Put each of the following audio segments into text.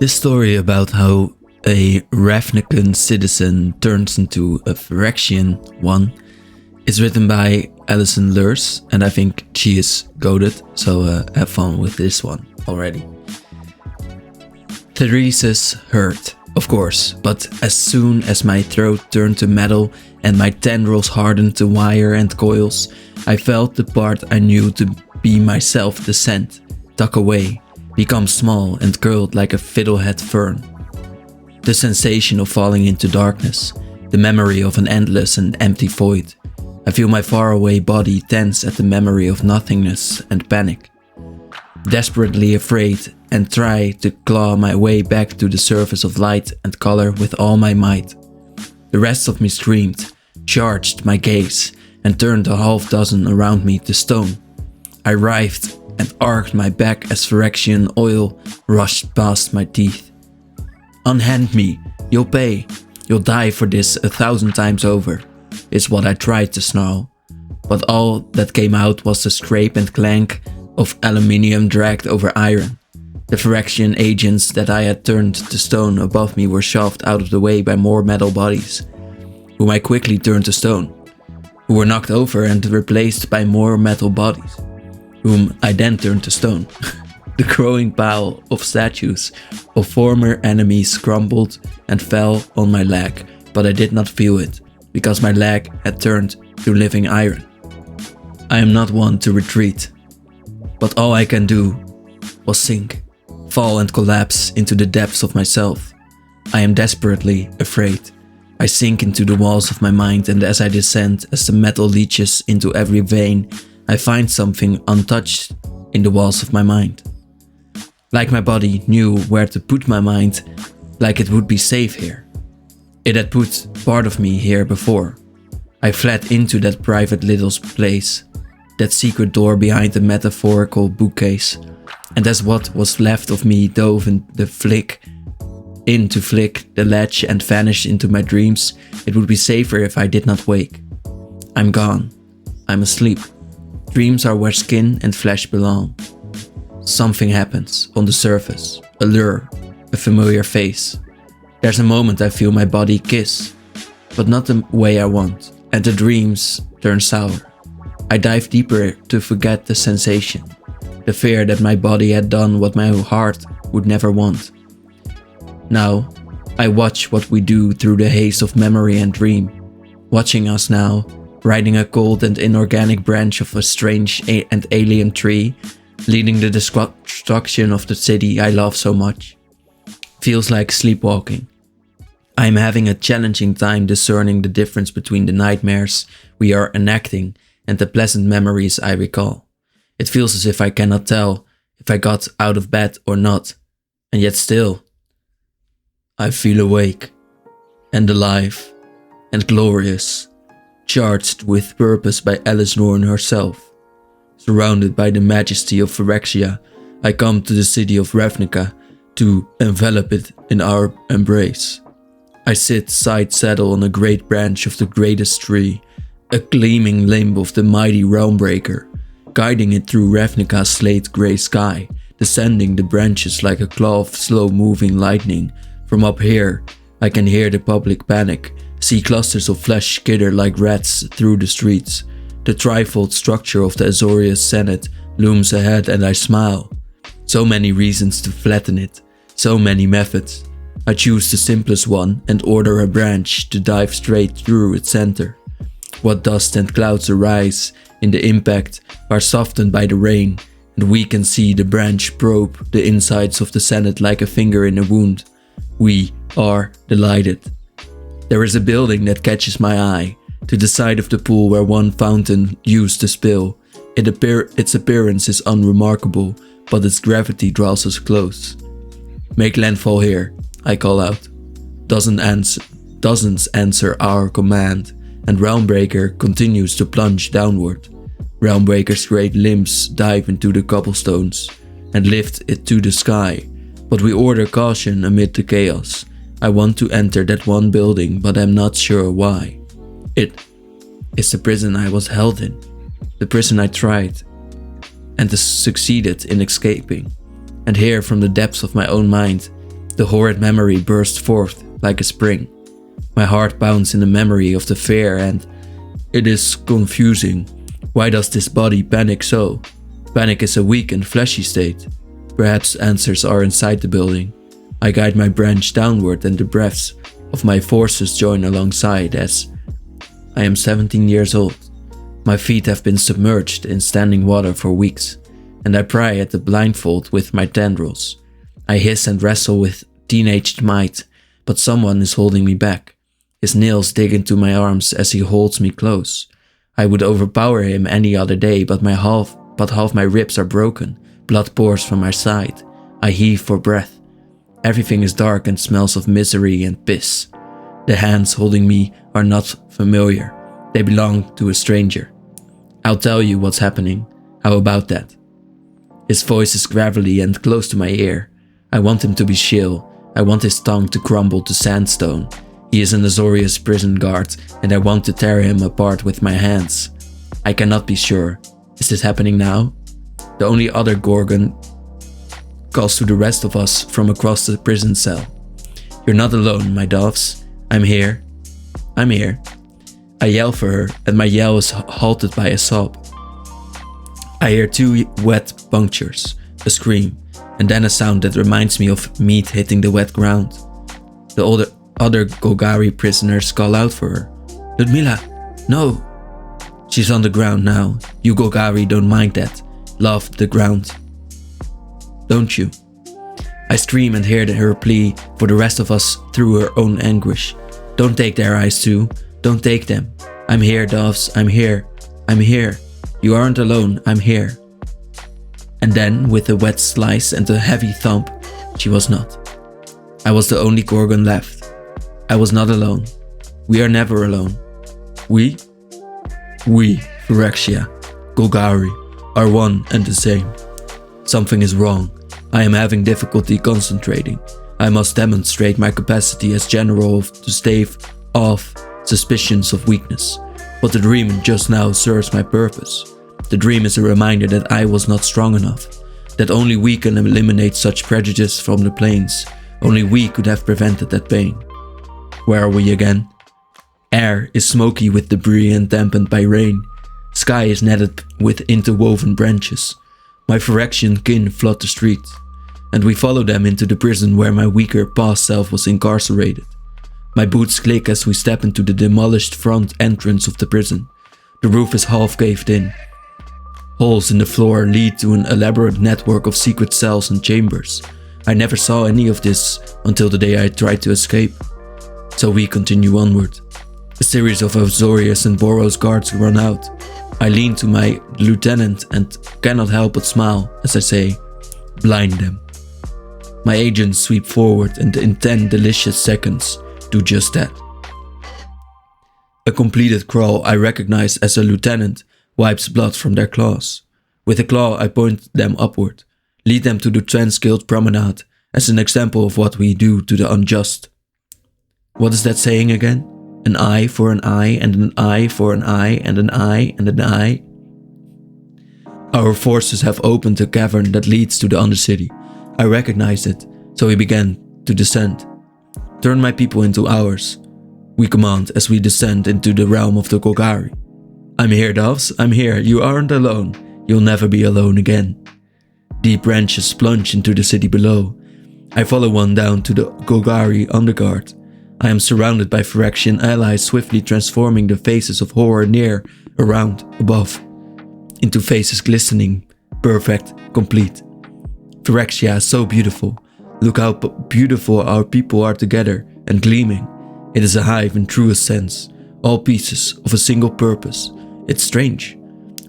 This story about how a Ravnican citizen turns into a Phyrexian one is written by Alison Lurs, and I think she is goated, so have fun with this one already. Therese's hurt, of course, but as soon as my throat turned to metal and my tendrils hardened to wire and coils, I felt the part I knew to be myself descend, tuck away, become small and curled like a fiddlehead fern. The sensation of falling into darkness, the memory of an endless and empty void. I feel my faraway body tense at the memory of nothingness and panic. Desperately afraid and try to claw my way back to the surface of light and color with all my might. The rest of me screamed, charged my gaze, and turned a half dozen around me to stone. I writhed and arched my back as Phyrexian oil rushed past my teeth. "Unhand me, you'll pay, you'll die for this 1,000 times over," is what I tried to snarl, but all that came out was the scrape and clank of aluminium dragged over iron. The Phyrexian agents that I had turned to stone above me were shoved out of the way by more metal bodies, whom I quickly turned to stone, who were knocked over and replaced by more metal bodies, whom I then turned to stone. The growing pile of statues of former enemies crumbled and fell on my leg, but I did not feel it, because my leg had turned to living iron. I am not one to retreat, but all I can do was sink, fall and collapse into the depths of myself. I am desperately afraid. I sink into the walls of my mind, and as I descend, as the metal leaches into every vein, I find something untouched in the walls of my mind. Like my body knew where to put my mind, like it would be safe here. It had put part of me here before. I fled into that private little place, that secret door behind the metaphorical bookcase, and as what was left of me dove in to flick the latch and vanished into my dreams, it would be safer if I did not wake. I'm gone. I'm asleep. Dreams are where skin and flesh belong. Something happens on the surface, a lure, a familiar face. There's a moment I feel my body kiss, but not the way I want, and the dreams turn sour. I dive deeper to forget the sensation, the fear that my body had done what my heart would never want. Now, I watch what we do through the haze of memory and dream, watching us now, riding a cold and inorganic branch of a strange and alien tree, leading the destruction of the city I love so much. Feels like sleepwalking. I am having a challenging time discerning the difference between the nightmares we are enacting and the pleasant memories I recall. It feels as if I cannot tell if I got out of bed or not, and yet still, I feel awake, and alive, and glorious, charged with purpose by Alice Norn herself. Surrounded by the majesty of Phyrexia, I come to the city of Ravnica to envelop it in our embrace. I sit side saddle on a great branch of the greatest tree, a gleaming limb of the mighty Realmbreaker, guiding it through Ravnica's slate grey sky, descending the branches like a claw of slow-moving lightning. From up here, I can hear the public panic, see clusters of flesh skitter like rats through the streets. The trifold structure of the Azorius Senate looms ahead, and I smile. So many reasons to flatten it, so many methods. I choose the simplest one and order a branch to dive straight through its center. What dust and clouds arise in the impact are softened by the rain, and we can see the branch probe the insides of the Senate like a finger in a wound. We are delighted. There is a building that catches my eye, to the side of the pool where one fountain used to spill. Its appearance is unremarkable, but its gravity draws us close. "Make landfall here," I call out. Dozens answer our command, and Realmbreaker continues to plunge downward. Realmbreaker's great limbs dive into the cobblestones and lift it to the sky, but we order caution amid the chaos. I want to enter that one building, but I'm not sure why. It is the prison I was held in, the prison I tried and succeeded in escaping. And here, from the depths of my own mind, The horrid memory burst forth like a spring. My heart pounds in the memory of the fear, and it is confusing. Why does this body panic so? Panic is a weak and fleshy state. Perhaps answers are inside the building. I guide my branch downward and the breaths of my forces join alongside as I am 17 years old. My feet have been submerged in standing water for weeks, and I pry at the blindfold with my tendrils. I hiss and wrestle with teenaged might, but someone is holding me back. His nails dig into my arms as he holds me close. I would overpower him any other day, but half my ribs are broken. Blood pours from my side. I heave for breath. Everything is dark and smells of misery and piss. The hands holding me are not familiar. They belong to a stranger. I'll tell you what's happening. How about that? His voice is gravelly and close to my ear. I want him to be chill. I want his tongue to crumble to sandstone. He is an Azorius prison guard, and I want to tear him apart with my hands. I cannot be sure. Is this happening now? The only other Gorgon calls to the rest of us from across the prison cell. You're not alone, my doves. I'm here. I'm here. I yell for her, and my yell is halted by a sob. I hear two wet punctures, a scream, and then a sound that reminds me of meat hitting the wet ground. The other Golgari prisoners call out for her. Ludmila, no! She's on the ground now. You Golgari don't mind that. Love the ground. Don't you? I scream and hear her plea for the rest of us through her own anguish. Don't take their eyes too. Don't take them. I'm here, doves. I'm here. I'm here. You aren't alone. I'm here. And then, with a wet slice and a heavy thump, she was not. I was the only Gorgon left. I was not alone. We are never alone. We, Phyrexia, Golgari, are one and the same. Something is wrong. I am having difficulty concentrating. I must demonstrate my capacity as general to stave off suspicions of weakness. But the dream just now serves my purpose. The dream is a reminder that I was not strong enough, that only we can eliminate such prejudice from the plains. Only we could have prevented that pain. Where are we again? Air is smoky with debris and dampened by rain. Sky is netted with interwoven branches. My Phyrexian kin flood the street, and we follow them into the prison where my weaker past self was incarcerated. My boots click as we step into the demolished front entrance of the prison. The roof is half caved in. Holes in the floor lead to an elaborate network of secret cells and chambers. I never saw any of this until the day I tried to escape. So we continue onward. A series of Azorius and Boros guards run out. I lean to my lieutenant and cannot help but smile as I say, blind them. My agents sweep forward and in 10 delicious seconds do just that. A completed crawl I recognize as a lieutenant wipes blood from their claws. With a claw I point them upward, lead them to the Transguild promenade as an example of what we do to the unjust. What is that saying again? An eye for an eye and an eye for an eye and an eye and an eye. Our forces have opened a cavern that leads to the Undercity. I recognized it, so we began to descend. Turn my people into ours, we command as we descend into the realm of the Golgari. I'm here, doves, I'm here, you aren't alone. You'll never be alone again. Deep branches plunge into the city below. I follow one down to the Golgari underguard. I am surrounded by Phyrexian allies swiftly transforming the faces of horror near, around, above, into faces glistening, perfect, complete. Phyrexia is so beautiful. Look how beautiful our people are together and gleaming. It is a hive in truest sense, all pieces of a single purpose. It's strange.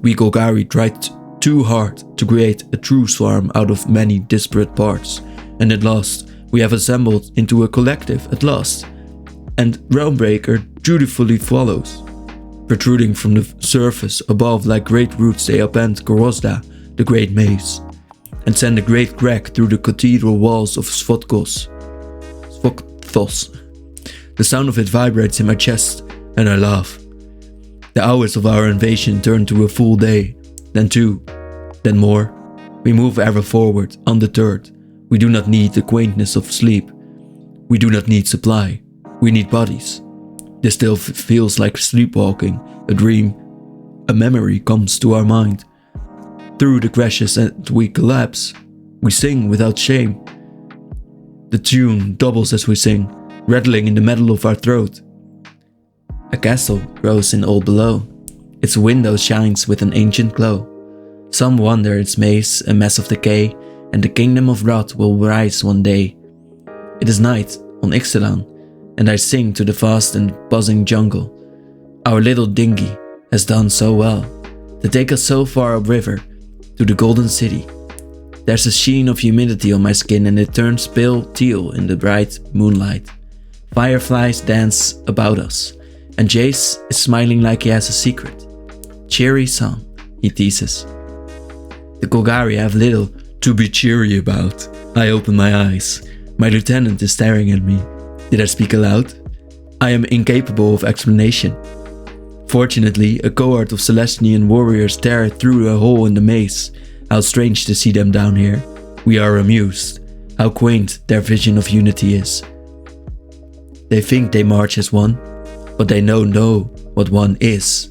We Golgari tried too hard to create a true swarm out of many disparate parts, and at last we have assembled into a collective at last. And Realmbreaker dutifully follows. Protruding from the surface above like great roots they upend Gorozda, the great maze, and send a great crack through the cathedral walls of Svokthos. The sound of it vibrates in my chest, and I laugh. The hours of our invasion turn to a full day, then 2, then more. We move ever forward, undeterred. We do not need the quaintness of sleep. We do not need supply, we need bodies. This still feels like sleepwalking, a dream. A memory comes to our mind. Through the crashes and we collapse. We sing without shame. The tune doubles as we sing, rattling in the metal of our throat. A castle grows in all below. Its window shines with an ancient glow. Some wonder its maze a mess of decay, and the kingdom of rot will rise one day. It is night on Ixalan, and I sing to the vast and buzzing jungle. Our little dinghy has done so well to take us so far upriver to the golden city. There's a sheen of humidity on my skin and it turns pale teal in the bright moonlight. Fireflies dance about us, and Jace is smiling like he has a secret. Cheery song, he teases. The Golgari have little to be cheery about. I open my eyes. My lieutenant is staring at me. Did I speak aloud? I am incapable of explanation. Fortunately, a cohort of Celestian warriors tear through a hole in the maze. How strange to see them down here. We are amused. How quaint their vision of unity is. They think they march as one, but they know what one is.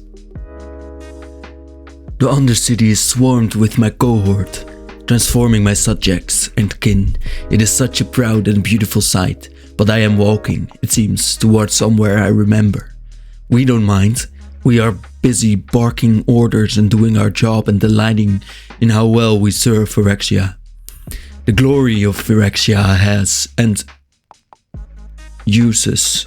The Undercity is swarmed with my cohort, transforming my subjects and kin. It is such a proud and beautiful sight, but I am walking, it seems, towards somewhere I remember. We don't mind. We are busy barking orders and doing our job and delighting in how well we serve Phyrexia. The glory of Phyrexia has and uses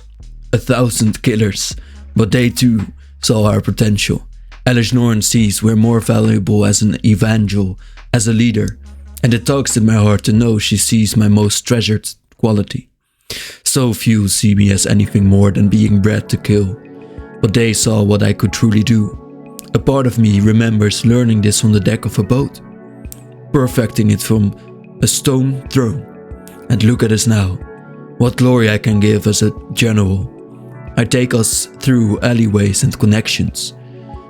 1,000 killers, but they too saw our potential. Elish Norn sees we're more valuable as an evangel, as a leader, and it tugs at my heart to know she sees my most treasured quality. So few see me as anything more than being bred to kill, but they saw what I could truly do. A part of me remembers learning this on the deck of a boat, perfecting it from a stone throne. And look at us now, what glory I can give as a general. I take us through alleyways and connections,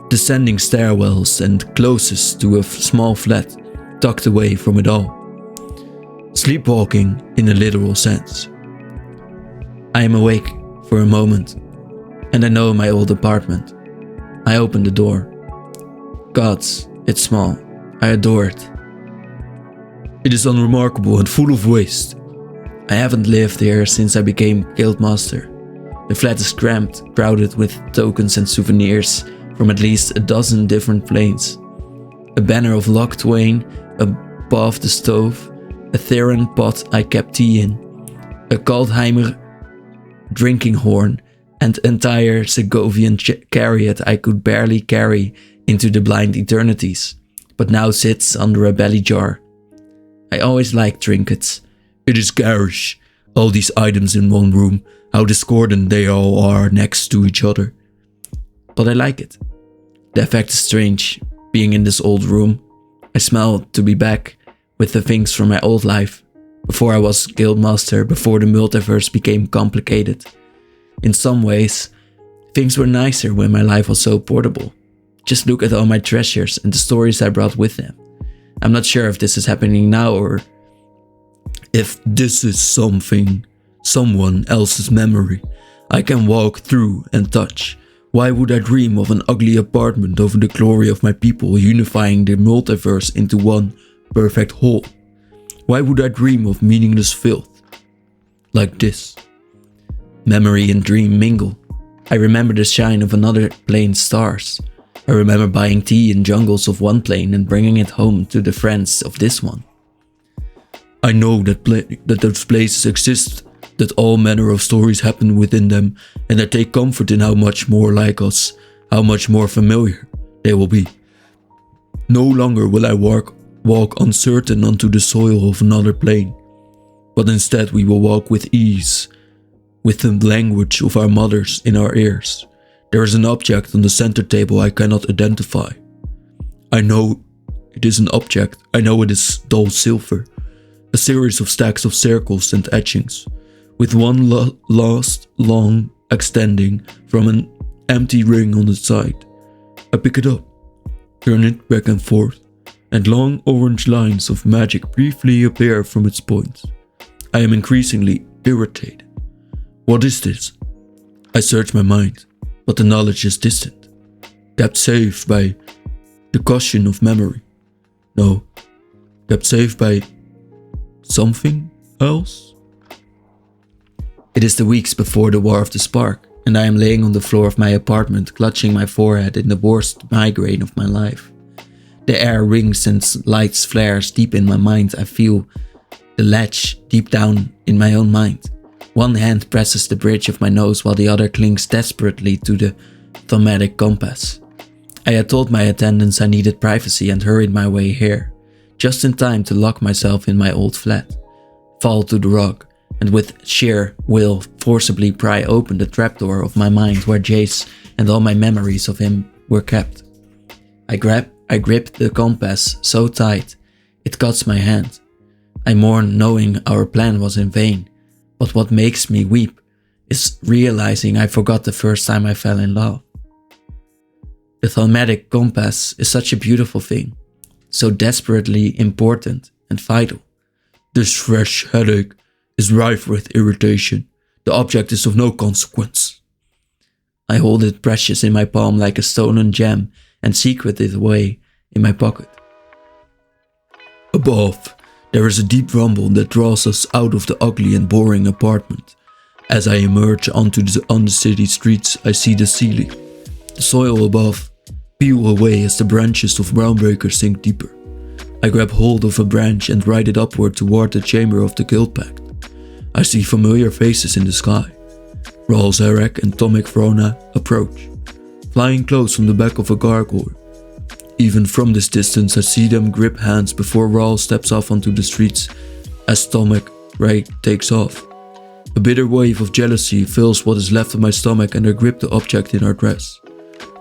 descending stairwells and closest to a small flat tucked away from it all. Sleepwalking in a literal sense. I am awake for a moment, and I know my old apartment. I open the door. Gods, it's small. I adore it. It is unremarkable and full of waste. I haven't lived here since I became Guildmaster. The flat is cramped, crowded with tokens and souvenirs from at least a dozen different planes. A banner of Loch Twain above the stove, a Theron pot I kept tea in, a Kaldheimer drinking horn, and entire Segovian chariot I could barely carry into the blind eternities, but now sits under a belly jar. I always liked trinkets. It is garish, all these items in one room, how discordant they all are next to each other. But I like it. The effect is strange, being in this old room. I smell to be back with the things from my old life, before I was Guildmaster, before the multiverse became complicated. In some ways, things were nicer when my life was so portable. Just look at all my treasures and the stories I brought with them. I'm not sure if this is happening now or if this is someone else's memory I can walk through and touch. Why would I dream of an ugly apartment over the glory of my people unifying the multiverse into one perfect whole? Why would I dream of meaningless filth like this? Memory and dream mingle. I remember the shine of another plane's stars. I remember buying tea in jungles of one plane and bringing it home to the friends of this one. I know that those places exist, that all manner of stories happen within them, and I take comfort in how much more like us, how much more familiar they will be. No longer will I walk uncertain onto the soil of another plane, but instead we will walk with ease, with the language of our mothers in our ears. There is an object on the center table I cannot identify. I know it is an object, I know it is dull silver, a series of stacks of circles and etchings, with one last long extending from an empty ring on the side. I pick it up, turn it back and forth, and long orange lines of magic briefly appear from its points. I am increasingly irritated. What is this? I search my mind, but the knowledge is distant, kept safe by the cushion of memory. No, kept safe by something else? It is the weeks before the War of the Spark, and I am laying on the floor of my apartment, clutching my forehead in the worst migraine of my life. The air rings and lights flares deep in my mind. I feel the latch deep down in my own mind. One hand presses the bridge of my nose while the other clings desperately to the thaumatic compass. I had told my attendants I needed privacy and hurried my way here, just in time to lock myself in my old flat, fall to the rug, and with sheer will forcibly pry open the trapdoor of my mind where Jace and all my memories of him were kept. I grip the compass so tight, it cuts my hand. I mourn knowing our plan was in vain, but what makes me weep is realizing I forgot the first time I fell in love. The thaumatic compass is such a beautiful thing, so desperately important and vital. This fresh headache is rife with irritation. The object is of no consequence. I hold it precious in my palm like a stolen gem and secret it away in my pocket. Above, there is a deep rumble that draws us out of the ugly and boring apartment. As I emerge onto the city streets, I see the ceiling. The soil above peel away as the branches of Groundbreaker sink deeper. I grab hold of a branch and ride it upward toward the chamber of the Guild Pact. I see familiar faces in the sky. Rahl Zarek and Tomek Vrona approach, flying close from the back of a gargoyle. Even from this distance I see them grip hands before Rahl steps off onto the streets as Tomek takes off. A bitter wave of jealousy fills what is left of my stomach and I grip the object in our dress,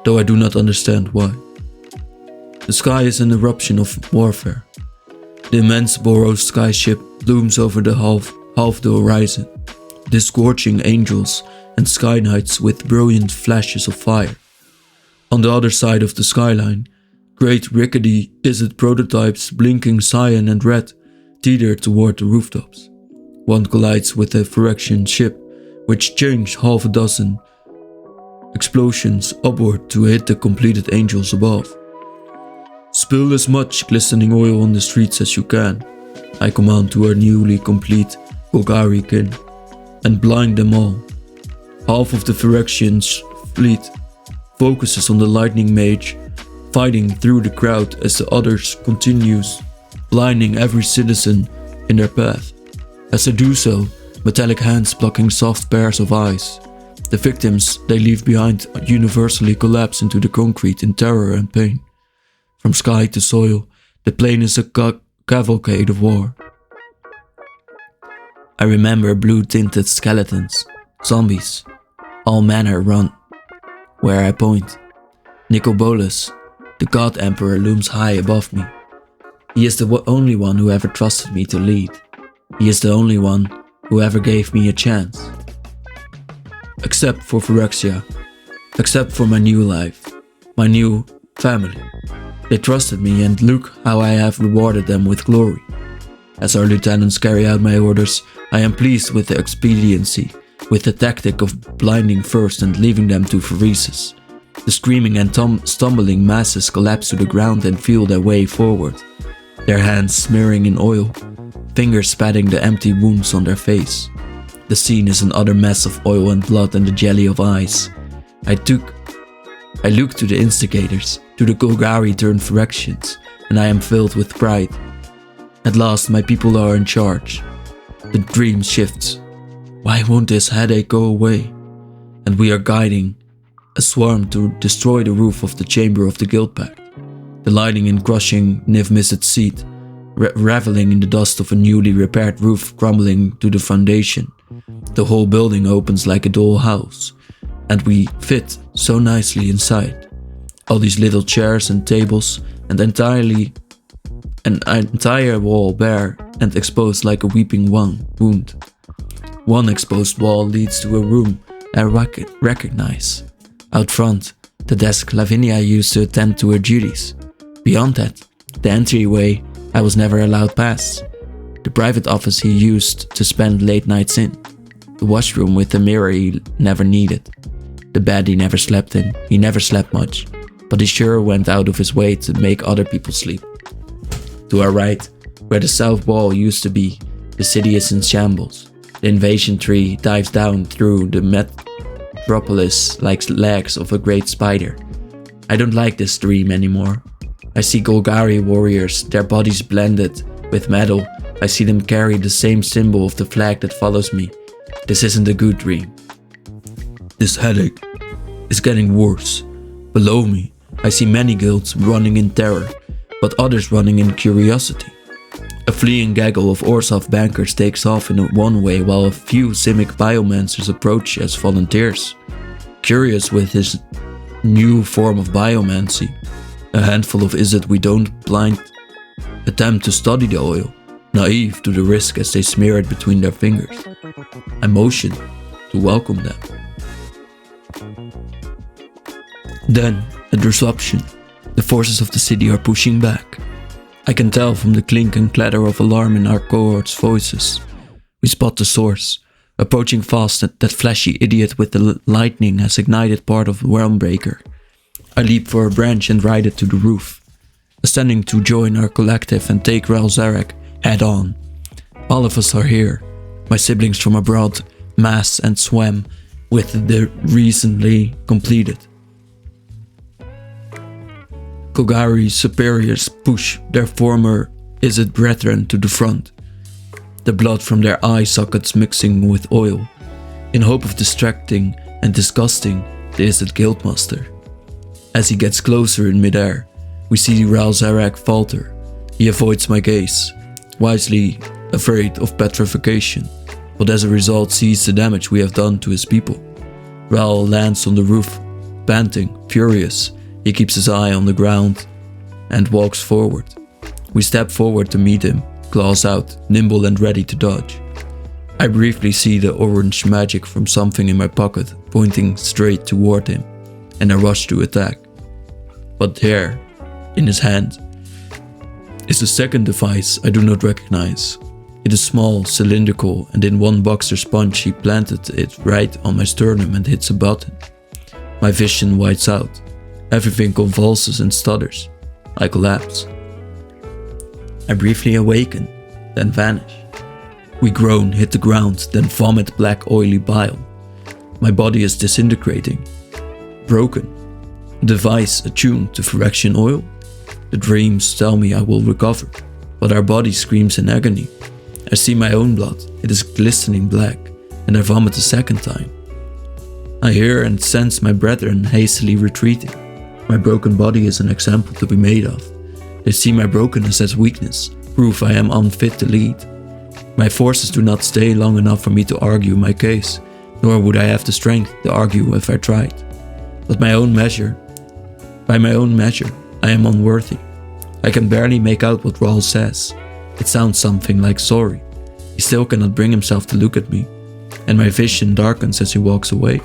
though I do not understand why. The sky is an eruption of warfare. The immense Boros skyship looms over the half the horizon, disgorging angels and sky knights with brilliant flashes of fire. On the other side of the skyline, great rickety izzet prototypes blinking cyan and red teeter toward the rooftops. One collides with a Phyrexian ship, which changed half a dozen explosions upward to hit the completed angels above. Spill as much glistening oil on the streets as you can, I command to our newly complete Golgari kin, and blind them all. Half of the Phyrexian's fleet focuses on the lightning mage, fighting through the crowd as the others continues, blinding every citizen in their path. As they do so, metallic hands blocking soft pairs of eyes. The victims they leave behind universally collapse into the concrete in terror and pain. From sky to soil, the plane is a cavalcade of war. I remember blue-tinted skeletons, zombies, all manner run. Where I point, Nicobolus, the God Emperor, looms high above me. He is the only one who ever trusted me to lead. He is the only one who ever gave me a chance. Except for Phyrexia, except for my new life, my new family. They trusted me and look how I have rewarded them with glory. As our lieutenants carry out my orders, I am pleased with the expediency, with the tactic of blinding first and leaving them to pheresis. The screaming and stumbling masses collapse to the ground and feel their way forward, their hands smearing in oil, fingers patting the empty wounds on their face. The scene is an utter mess of oil and blood and the jelly of ice. I look to the instigators, to the Golgari turned Phyrexians, and I am filled with pride. At last my people are in charge. The dream shifts. Why won't this headache go away? And we are guiding a swarm to destroy the roof of the chamber of the Guild Pact. The lightning and crushing Niv-Mizzet's seat, reveling in the dust of a newly repaired roof crumbling to the foundation. The whole building opens like a doll house, and we fit so nicely inside. All these little chairs and tables, and an entire wall bare and exposed like a weeping wound. One exposed wall leads to a room I recognize. Out front, the desk Lavinia used to attend to her duties. Beyond that, the entryway I was never allowed past. The private office he used to spend late nights in. The washroom with the mirror he never needed. The bed he never slept in. He never slept much, but he sure went out of his way to make other people sleep. To our right, where the south wall used to be, the city is in shambles. The invasion tree dives down through the metropolis like legs of a great spider. I don't like this dream anymore. I see Golgari warriors, their bodies blended with metal. I see them carry the same symbol of the flag that follows me. This isn't a good dream. This headache is getting worse. Below me, I see many guilds running in terror, but others running in curiosity. A fleeing gaggle of Orsov bankers takes off in one way while a few Simic biomancers approach as volunteers. Curious with his new form of biomancy, a handful of Izzet we don't blind attempt to study the oil, naive to the risk as they smear it between their fingers. I motion to welcome them. Then, a disruption. The forces of the city are pushing back. I can tell from the clink and clatter of alarm in our cohort's voices. We spot the source. Approaching fast, that flashy idiot with the lightning has ignited part of the Realmbreaker. I leap for a branch and ride it to the roof, ascending to join our collective and take Ral Zarek head on. All of us are here, my siblings from abroad, mass and swam with the recently completed. Golgari's superiors push their former Izzet brethren to the front, the blood from their eye sockets mixing with oil, in hope of distracting and disgusting the Izzet guildmaster. As he gets closer in midair, we see Ral Zarek falter. He avoids my gaze, wisely afraid of petrification, but as a result sees the damage we have done to his people. Ral lands on the roof, panting, furious. He keeps his eye on the ground and walks forward. We step forward to meet him, claws out, nimble and ready to dodge. I briefly see the orange magic from something in my pocket pointing straight toward him, and I rush to attack. But there, in his hand, is a second device I do not recognize. It is small, cylindrical, and in one boxer sponge he planted it right on my sternum and hits a button. My vision whites out. Everything convulses and stutters. I collapse. I briefly awaken, then vanish. We groan, hit the ground, then vomit black oily bile. My body is disintegrating. Broken. Device attuned to fraction oil? The dreams tell me I will recover, but our body screams in agony. I see my own blood. It is glistening black, and I vomit a second time. I hear and sense my brethren hastily retreating. My broken body is an example to be made of. They see my brokenness as weakness, proof I am unfit to lead. My forces do not stay long enough for me to argue my case, nor would I have the strength to argue if I tried. But by my own measure, I am unworthy. I can barely make out what Rahl says. It sounds something like sorry. He still cannot bring himself to look at me, and my vision darkens as he walks away.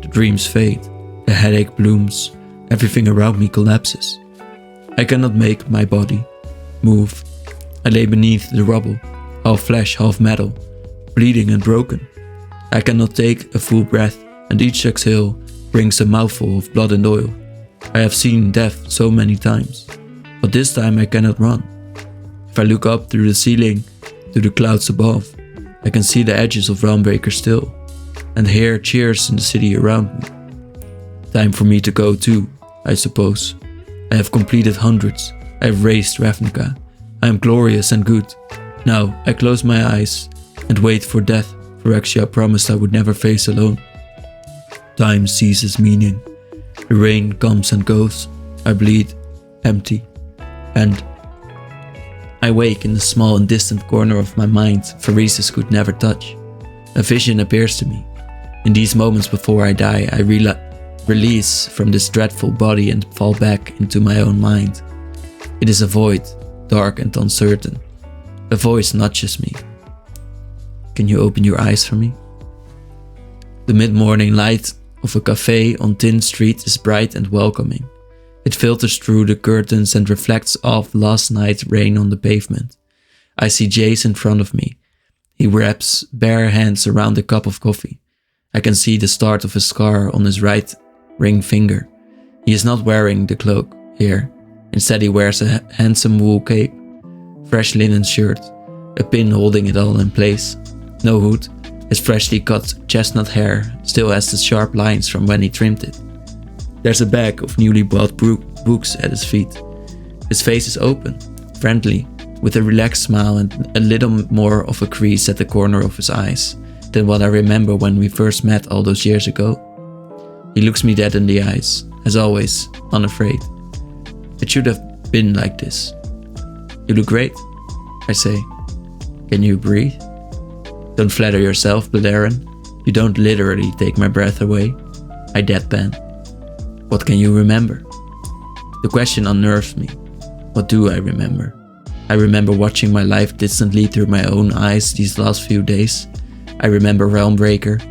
The dreams fade, the headache blooms. Everything around me collapses. I cannot make my body move. I lay beneath the rubble, half flesh, half metal, bleeding and broken. I cannot take a full breath, and each exhale brings a mouthful of blood and oil. I have seen death so many times, but this time I cannot run. If I look up through the ceiling to the clouds above, I can see the edges of Realmbreaker still, and hear cheers in the city around me. Time for me to go too, I suppose. I have completed hundreds. I have raised Ravnica. I am glorious and good. Now I close my eyes and wait for death, Phyrexia promised I would never face alone. Time ceases meaning. The rain comes and goes. I bleed, empty, and I wake in the small and distant corner of my mind Pheresis could never touch. A vision appears to me. In these moments before I die, I release from this dreadful body and fall back into my own mind. It is a void, dark and uncertain. A voice nudges me. Can you open your eyes for me? The mid-morning light of a cafe on Tin Street is bright and welcoming. It filters through the curtains and reflects off last night's rain on the pavement. I see Jace in front of me. He wraps bare hands around a cup of coffee. I can see the start of a scar on his right ring finger. He is not wearing the cloak here. Instead he wears a handsome wool cape, fresh linen shirt, a pin holding it all in place, no hood. His freshly cut chestnut hair still has the sharp lines from when he trimmed it. There's a bag of newly bought books at his feet. His face is open, friendly, with a relaxed smile and a little more of a crease at the corner of his eyes than what I remember when we first met all those years ago. He looks me dead in the eyes, as always, unafraid. It should have been like this. You look great, I say. Can you breathe? Don't flatter yourself, Bladarin. You don't literally take my breath away. I deadpan. What can you remember? The question unnerves me. What do I remember? I remember watching my life distantly through my own eyes these last few days. I remember Realmbreaker,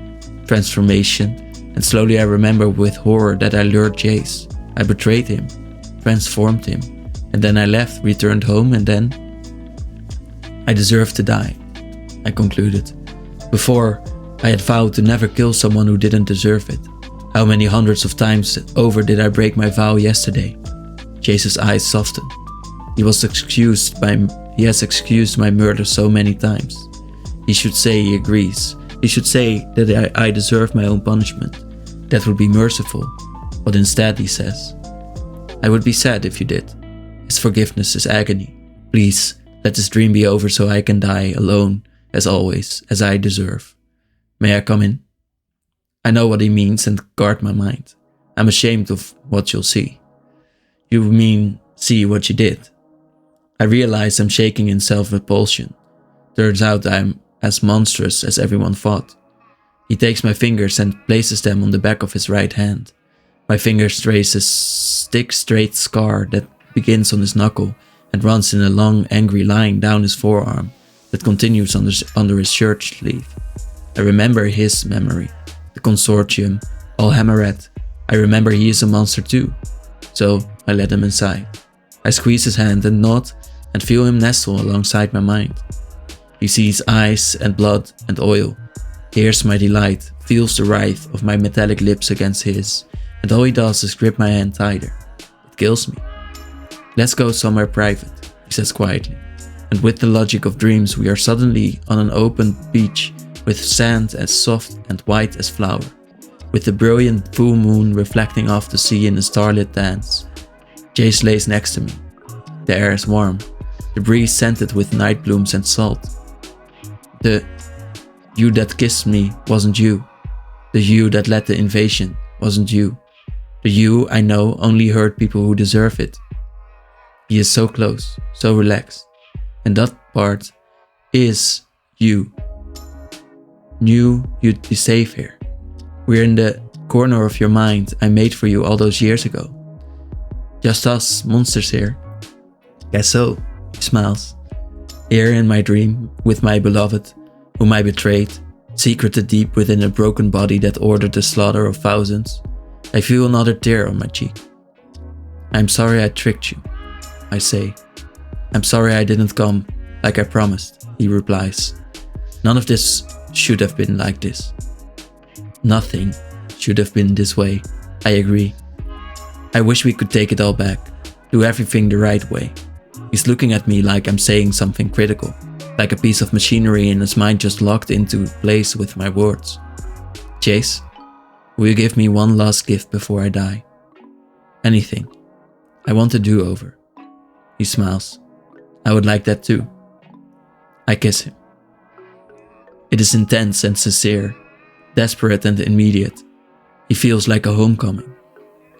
transformation, and slowly I remember with horror that I lured Jace. I betrayed him, transformed him, and then I left, returned home, and then... I deserved to die, I concluded. Before, I had vowed to never kill someone who didn't deserve it. How many hundreds of times over did I break my vow yesterday? Jace's eyes softened. He has excused my murder so many times. He should say he agrees. He should say that I deserve my own punishment. That would be merciful. But instead he says, I would be sad if you did. His forgiveness is agony. Please, let this dream be over so I can die alone, as always, as I deserve. May I come in? I know what he means and guard my mind. I'm ashamed of what you'll see. You mean, see what you did. I realize I'm shaking in self-repulsion. Turns out I'm as monstrous as everyone thought. He takes my fingers and places them on the back of his right hand. My fingers trace a thick straight scar that begins on his knuckle and runs in a long angry line down his forearm that continues under his shirt sleeve. I remember his memory, the consortium, all Hammerhead. I remember he is a monster too. So I let him inside. I squeeze his hand and nod and feel him nestle alongside my mind. He sees ice and blood and oil, hears my delight, feels the writhe of my metallic lips against his, and all he does is grip my hand tighter. It kills me. Let's go somewhere private, he says quietly, and with the logic of dreams we are suddenly on an open beach with sand as soft and white as flour, with the brilliant full moon reflecting off the sea in a starlit dance. Jace lays next to me. The air is warm, the breeze scented with night blooms and salt. The you that kissed me wasn't you. The you that led the invasion wasn't you. The you I know only hurt people who deserve it. He is so close, so relaxed. And that part is you. Knew you'd be safe here. We're in the corner of your mind I made for you all those years ago. Just us, monsters here. Guess so, he smiles. Here in my dream, with my beloved, whom I betrayed, secreted deep within a broken body that ordered the slaughter of thousands, I feel another tear on my cheek. I'm sorry I tricked you, I say. I'm sorry I didn't come, like I promised, he replies. None of this should have been like this. Nothing should have been this way, I agree. I wish we could take it all back, do everything the right way. He's looking at me like I'm saying something critical, like a piece of machinery in his mind just locked into place with my words. Jace, will you give me one last gift before I die? Anything. I want a do-over. He smiles. I would like that too. I kiss him. It is intense and sincere, desperate and immediate. He feels like a homecoming.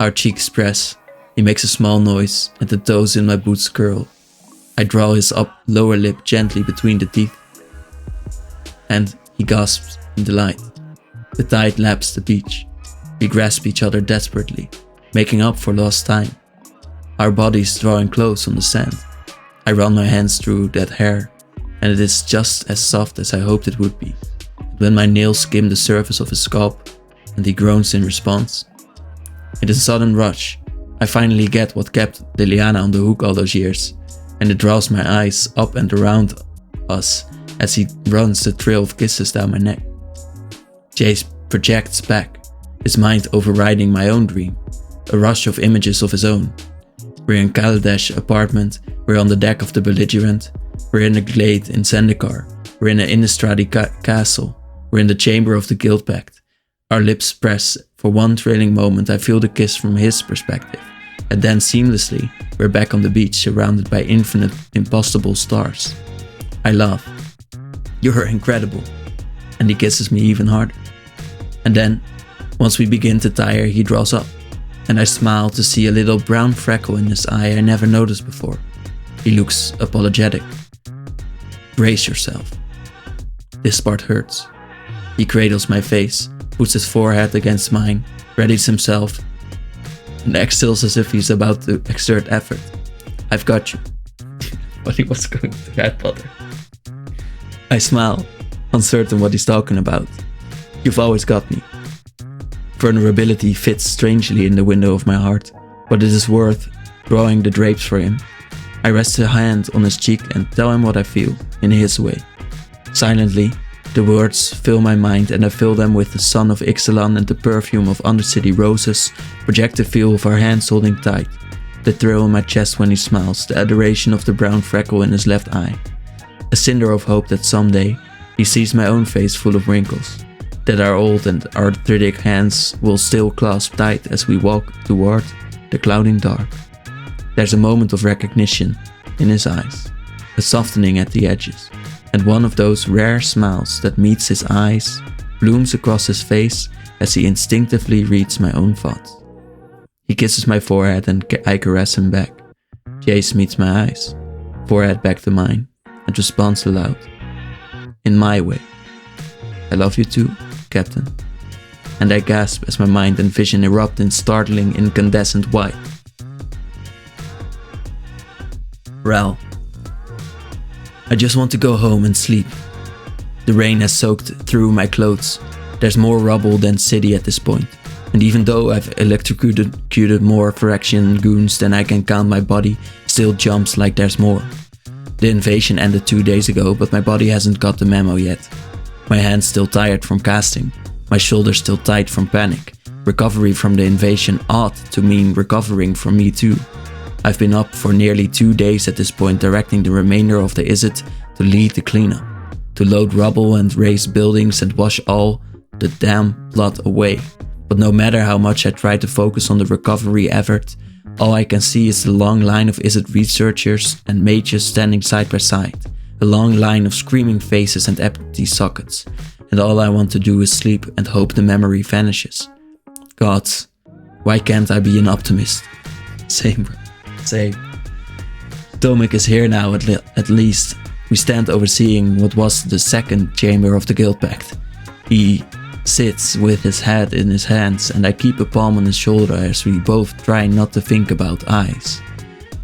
Our cheeks press. He makes a small noise and the toes in my boots curl. I draw his lower lip gently between the teeth. And he gasps in delight. The tide laps the beach. We grasp each other desperately, making up for lost time. Our bodies drawing close on the sand. I run my hands through that hair, and it is just as soft as I hoped it would be. When my nails skim the surface of his scalp, and he groans in response. In a sudden rush, I finally get what kept Liliana on the hook all those years, and it draws my eyes up and around us as he runs a trail of kisses down my neck. Jace projects back, his mind overriding my own dream, a rush of images of his own. We're in Kaladesh apartment, we're on the deck of the Belligerent, we're in a glade in Zendikar, we're in an Innistrad castle, we're in the chamber of the Guild Pact. Our lips press. For one trailing moment I feel the kiss from his perspective, and then seamlessly we're back on the beach surrounded by infinite impossible stars. I laugh. You're incredible. And he kisses me even harder. And then, once we begin to tire, he draws up, and I smile to see a little brown freckle in his eye I never noticed before. He looks apologetic. Brace yourself. This part hurts. He cradles my face, puts his forehead against mine, readies himself, and exhales as if he's about to exert effort. I've got you. But he was going to Red Potter. I smile, uncertain what he's talking about. You've always got me. Vulnerability fits strangely in the window of my heart, but it is worth drawing the drapes for him. I rest a hand on his cheek and tell him what I feel, in his way. Silently, the words fill my mind and I fill them with the sun of Ixalan and the perfume of Undercity roses, project the feel of our hands holding tight, the thrill in my chest when he smiles, the adoration of the brown freckle in his left eye. A cinder of hope that someday he sees my own face full of wrinkles, that our old and arthritic hands will still clasp tight as we walk toward the clouding dark. There's a moment of recognition in his eyes, a softening at the edges, and one of those rare smiles that meets his eyes, blooms across his face as he instinctively reads my own thoughts. He kisses my forehead and I caress him back. Jace meets my eyes, forehead back to mine, and responds aloud. In my way. I love you too, Captain. And I gasp as my mind and vision erupt in startling incandescent white. Ral. I just want to go home and sleep. The rain has soaked through my clothes. There's more rubble than city at this point. And even though I've electrocuted more Phyrexian goons than I can count, my body still jumps like there's more. The invasion ended 2 days ago, but my body hasn't got the memo yet. My hands still tired from casting, my shoulders still tight from panic. Recovery from the invasion ought to mean recovering from me too. I've been up for nearly 2 days at this point, directing the remainder of the Izzet to lead the cleanup, to load rubble and raise buildings and wash all the damn blood away. But no matter how much I try to focus on the recovery effort, all I can see is the long line of Izzet researchers and mages standing side by side, a long line of screaming faces and empty sockets, and all I want to do is sleep and hope the memory vanishes. God, why can't I be an optimist? Same, bro. Same. Tomek is here now at least. We stand overseeing what was the second chamber of the Guild Pact. He sits with his head in his hands and I keep a palm on his shoulder as we both try not to think about eyes.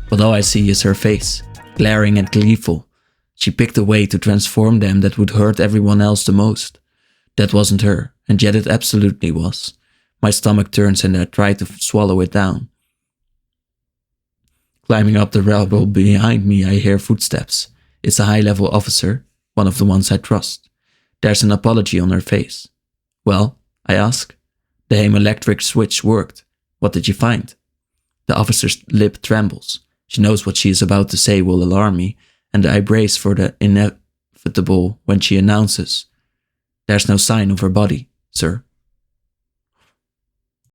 But all I see is her face, glaring and gleeful. She picked a way to transform them that would hurt everyone else the most. That wasn't her, and yet it absolutely was. My stomach turns and I try to swallow it down. Climbing up the rubble behind me, I hear footsteps. It's a high-level officer, one of the ones I trust. There's an apology on her face. Well, I ask. The hemoelectric switch worked. What did you find? The officer's lip trembles. She knows what she is about to say will alarm me, and I brace for the inevitable when she announces. There's no sign of her body, sir.